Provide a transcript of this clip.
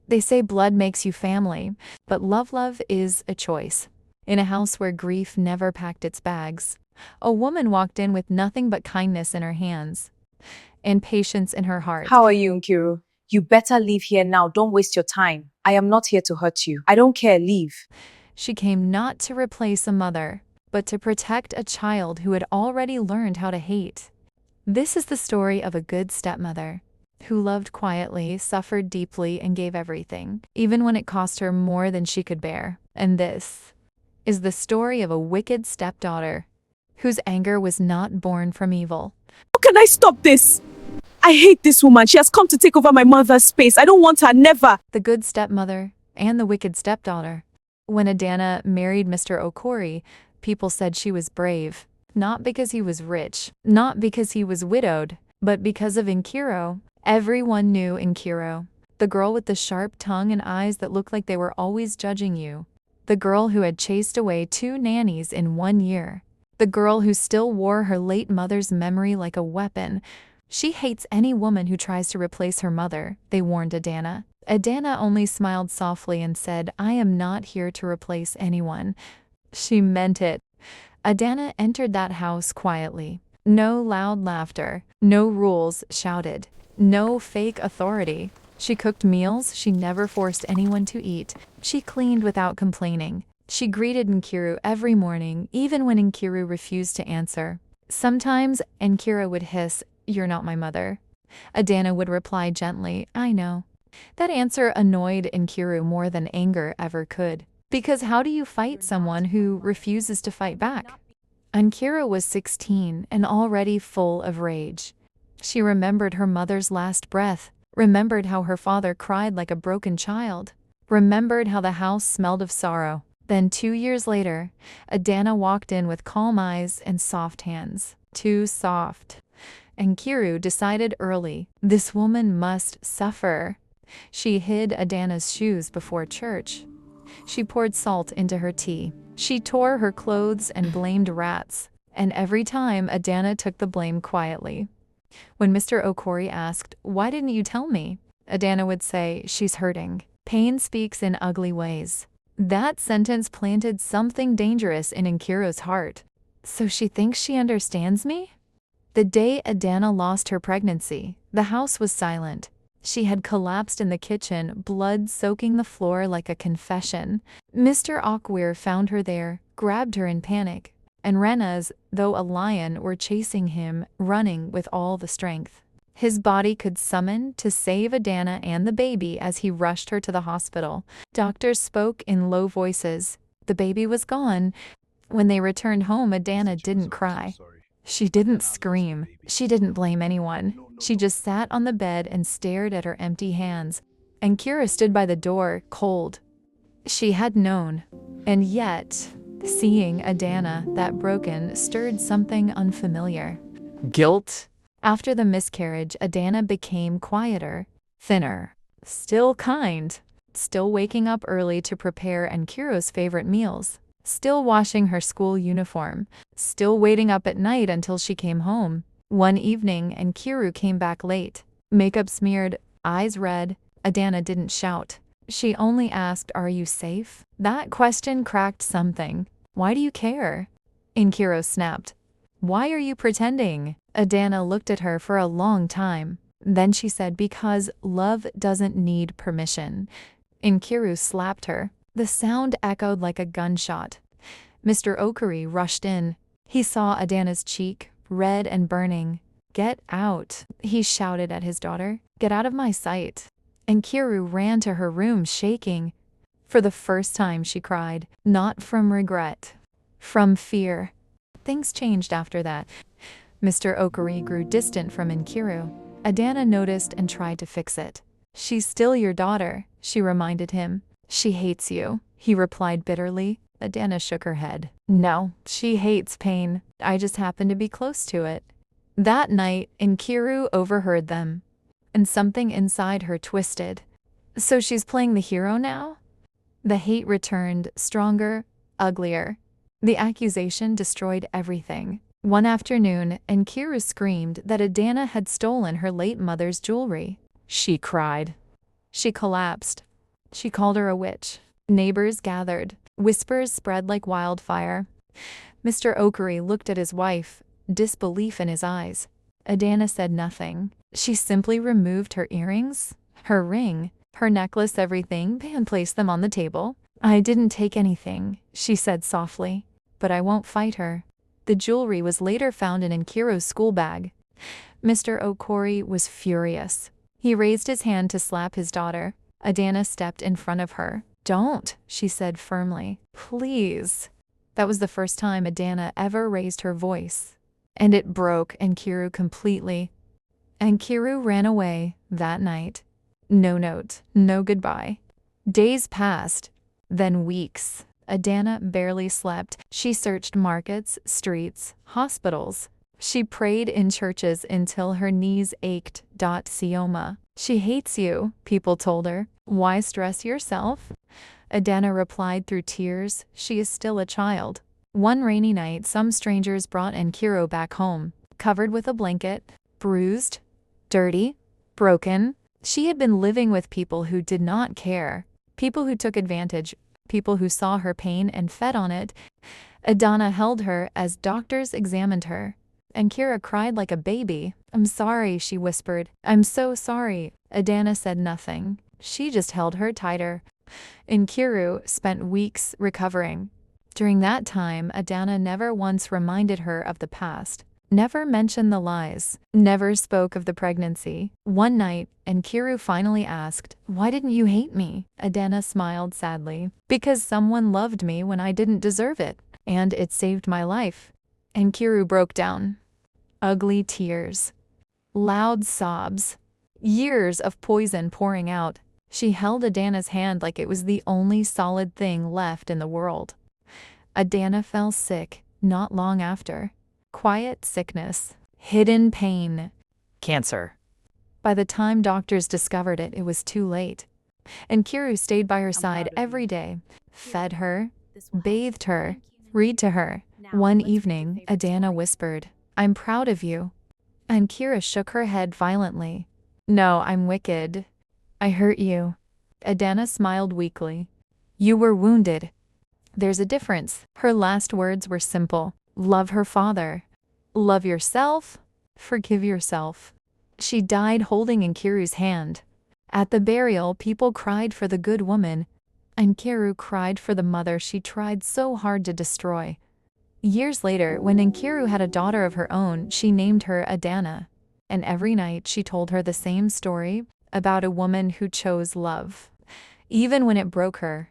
They say blood makes you family, but love is a choice. In a house where grief never packed its bags, a woman walked in with nothing but kindness in her hands and patience in her heart. How are you, Nkiru? You better leave here now. Don't waste your time. I am not here to hurt you. I don't care. Leave. She came not to replace a mother, but to protect a child who had already learned how to hate. This is the story of a good stepmother who loved quietly, suffered deeply, and gave everything, even when it cost her more than she could bear. And this is the story of a wicked stepdaughter whose anger was not born from evil. How can I stop this? I hate this woman. She has come to take over my mother's space. I don't want her, never. The good stepmother and the wicked stepdaughter. When Adana married Mr. Okori, people said she was brave, not because he was rich, not because he was widowed, but because of Nkiro. Everyone knew Nkiro, the girl with the sharp tongue and eyes that looked like they were always judging you, the girl who had chased away 2 nannies in 1 year, the girl who still wore her late mother's memory like a weapon. She hates any woman who tries to replace her mother, they warned Adana. Adana only smiled softly and said, I am not here to replace anyone. She meant it. Adana entered that house quietly. No loud laughter, no rules shouted, no fake authority. She cooked meals she never forced anyone to eat. She cleaned without complaining. She greeted Nkiru every morning, even when Nkiru refused to answer. Sometimes Nkira would hiss, You're not my mother. Adana would reply gently, I know. That answer annoyed Nkiru more than anger ever could. Because how do you fight someone who refuses to fight back? Nkira was 16 and already full of rage. She remembered her mother's last breath, remembered how her father cried like a broken child, remembered how the house smelled of sorrow. Then 2 years later, Adana walked in with calm eyes and soft hands. Too soft. Nkiru decided early, this woman must suffer. She hid Adana's shoes before church. She poured salt into her tea. She tore her clothes and blamed rats. And every time, Adana took the blame quietly. When Mr. Okori asked, Why didn't you tell me? Adana would say, She's hurting. Pain speaks in ugly ways. That sentence planted something dangerous in Nkiru's heart. So she thinks she understands me? The day Adana lost her pregnancy, the house was silent. She had collapsed in the kitchen, blood soaking the floor like a confession. Mr. Okwir found her there, grabbed her in panic, and ran as though a lion were chasing him, running with all the strength his body could summon to save Adana and the baby as he rushed her to the hospital. Doctors spoke in low voices. The baby was gone. When they returned home, Adana didn't cry. She didn't scream. She didn't blame anyone. She just sat on the bed and stared at her empty hands. And Kira stood by the door, cold. She had known. And yet, seeing Adana that broken stirred something unfamiliar. Guilt? After the miscarriage, Adana became quieter, thinner, still kind, still waking up early to prepare Nkiru's favorite meals, still washing her school uniform, still waiting up at night until she came home. One evening, Nkiru came back late, makeup smeared, eyes red. Adana didn't shout. She only asked, Are you safe? That question cracked something. Why do you care? Nkiru snapped. Why are you pretending? Adana looked at her for a long time. Then she said, Because love doesn't need permission. Nkiru slapped her. The sound echoed like a gunshot. Mr. Okori rushed in. He saw Adana's cheek, red and burning. Get out, he shouted at his daughter. Get out of my sight. Nkiru ran to her room shaking. For the first time, she cried, not from regret, from fear. Things changed after that. Mr. Okori grew distant from Nkiru. Adana noticed and tried to fix it. She's still your daughter, she reminded him. She hates you, he replied bitterly. Adana shook her head. No, she hates pain. I just happen to be close to it. That night, Nkiru overheard them, and something inside her twisted. So she's playing the hero now? The hate returned, stronger, uglier. The accusation destroyed everything. One afternoon, Nkiru screamed that Adana had stolen her late mother's jewelry. She cried. She collapsed. She called her a witch. Neighbors gathered. Whispers spread like wildfire. Mr. Oakery looked at his wife, disbelief in his eyes. Adana said nothing. She simply removed her earrings, her ring, her necklace, everything, and placed them on the table. I didn't take anything, she said softly, but I won't fight her. The jewelry was later found in Nkiru's school bag. Mr. Okorie was furious. He raised his hand to slap his daughter. Adana stepped in front of her. Don't, she said firmly. Please. That was the first time Adana ever raised her voice. And it broke Nkiru completely. Nkiru ran away that night. No note, no goodbye. Days passed, then weeks. Adana barely slept. She searched markets, streets, hospitals. She prayed in churches until her knees ached. Sioma. She hates you, people told her. Why stress yourself? Adana replied through tears, she is still a child. One rainy night, some strangers brought Nkiru back home, covered with a blanket, bruised, dirty, broken. She had been living with people who did not care, people who took advantage, people who saw her pain and fed on it. Adana held her as doctors examined her. Nkiru cried like a baby. I'm sorry, she whispered. I'm so sorry. Adana said nothing. She just held her tighter. Nkiru spent weeks recovering. During that time, Adana never once reminded her of the past, never mentioned the lies, never spoke of the pregnancy. One night, Nkiru finally asked, "Why didn't you hate me?" Adana smiled sadly. "Because someone loved me when I didn't deserve it, and it saved my life." Nkiru broke down. Ugly tears. Loud sobs. Years of poison pouring out. She held Adana's hand like it was the only solid thing left in the world. Adana fell sick not long after. Quiet sickness. Hidden pain. Cancer. By the time doctors discovered it, it was too late. Nkiru stayed by her side every day, fed her, bathed her, read to her. One evening, Adana whispered, "I'm proud of you." Nkiru shook her head violently. "No, I'm wicked. I hurt you." Adana smiled weakly. "You were wounded." There's a difference. Her last words were simple. Love her father. Love yourself. Forgive yourself. She died holding Nkiru's hand. At the burial, people cried for the good woman. Nkiru cried for the mother she tried so hard to destroy. Years later, when Nkiru had a daughter of her own, she named her Adana. And every night she told her the same story about a woman who chose love, even when it broke her.